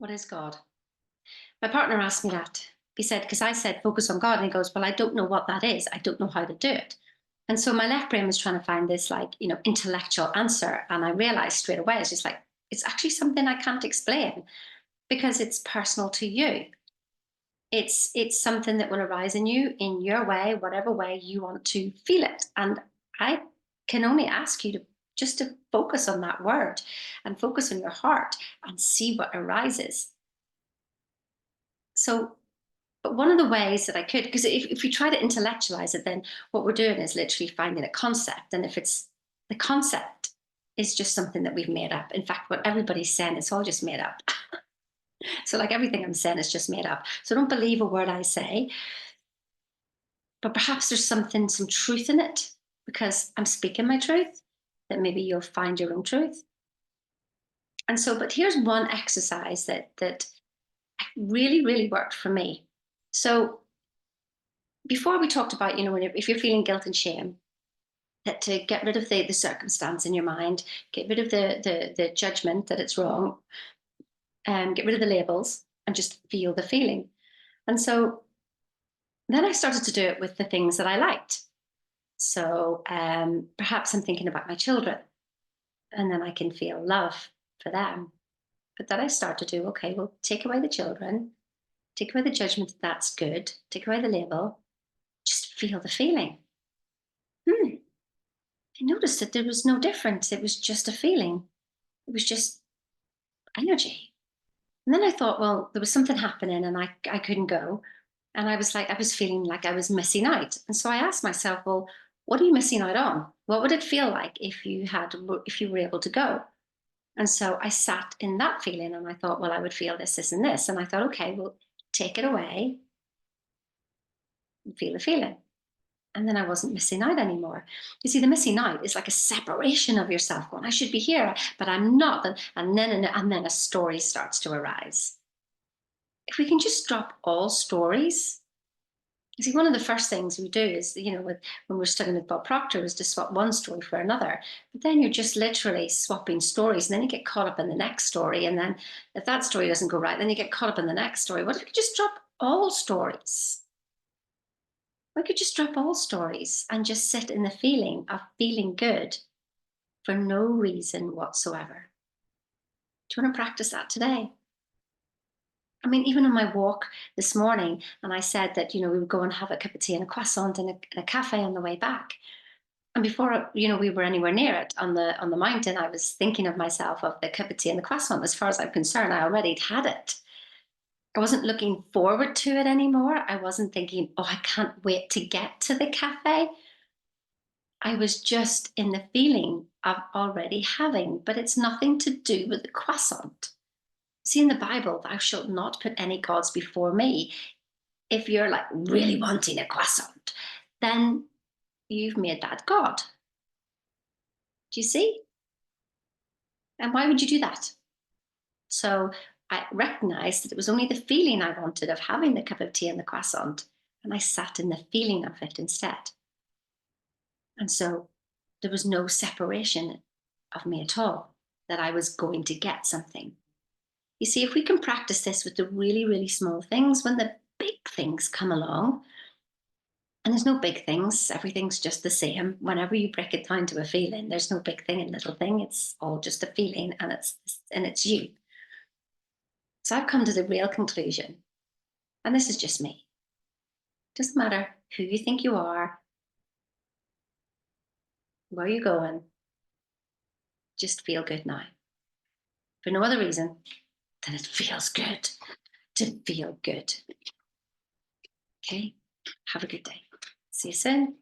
What is God? My partner asked me that. He said, because I said, focus on God. And he goes, well, I don't know what that is. I don't know how to do it. And so my left brain was trying to find this intellectual answer. And I realized straight away, it's just like, it's actually something I can't explain because it's personal to you. It's something that will arise in you in your way, whatever way you want to feel it. And I can only ask you to just to focus on that word and focus on your heart and see what arises. So, but one of the ways that I could, because if we try to intellectualize it, then what we're doing is literally finding a concept. And if it's the concept is just something that we've made up. In fact, what everybody's saying, it's all just made up. So, like everything I'm saying is just made up. So, don't believe a word I say, but perhaps there's some truth in it because I'm speaking my truth, that maybe you'll find your own truth. And so, but here's one exercise that really, really worked for me. So, before we talked about, if you're feeling guilt and shame, that to get rid of the circumstance in your mind, get rid of the judgment that it's wrong, and get rid of the labels and just feel the feeling. And so then I started to do it with the things that I liked. So perhaps I'm thinking about my children, and then I can feel love for them. But then I start to do, okay, well, take away the children, take away the judgment that's good, take away the label, just feel the feeling. I noticed that there was no difference. It was just a feeling. It was just energy. And then I thought, well, there was something happening and I couldn't go. And I was feeling like I was missing out. And so I asked myself, well, what are you missing out on? What would it feel like if you were able to go? And so I sat in that feeling and I thought, well, I would feel this, this, and this. And I thought, okay, well, take it away and feel the feeling. And then I wasn't missing out anymore. You see, the missing out is like a separation of yourself going, I should be here, but I'm not. And then a story starts to arise. If we can just drop all stories, you see, one of the first things we do is, when we're studying with Bob Proctor, is to swap one story for another. But then you're just literally swapping stories, and then you get caught up in the next story. And then if that story doesn't go right, then you get caught up in the next story. What if you just drop all stories? We could just drop all stories and just sit in the feeling of feeling good for no reason whatsoever. Do you want to practice that today? I mean, even on my walk this morning, and I said that, we would go and have a cup of tea and a croissant in a cafe on the way back. And before, we were anywhere near it on the mountain, I was thinking of myself of the cup of tea and the croissant. As far as I'm concerned, I already had it. I wasn't looking forward to it anymore. I wasn't thinking, oh, I can't wait to get to the cafe. I was just in the feeling of already having, but it's nothing to do with the croissant. See, in the Bible, thou shalt not put any gods before me. If you're like really wanting a croissant, then you've made that God. Do you see? And why would you do that? So I recognized that it was only the feeling I wanted of having the cup of tea and the croissant, and I sat in the feeling of it instead. And so there was no separation of me at all, that I was going to get something. You see, if we can practice this with the really, really small things, when the big things come along, and there's no big things, everything's just the same. Whenever you break it down to a feeling, there's no big thing and little thing. It's all just a feeling, and it's you. So I've come to the real conclusion, and this is just me. It doesn't matter who you think you are, where you're going, just feel good now. For no other reason than it feels good to feel good. Okay? Have a good day. See you soon.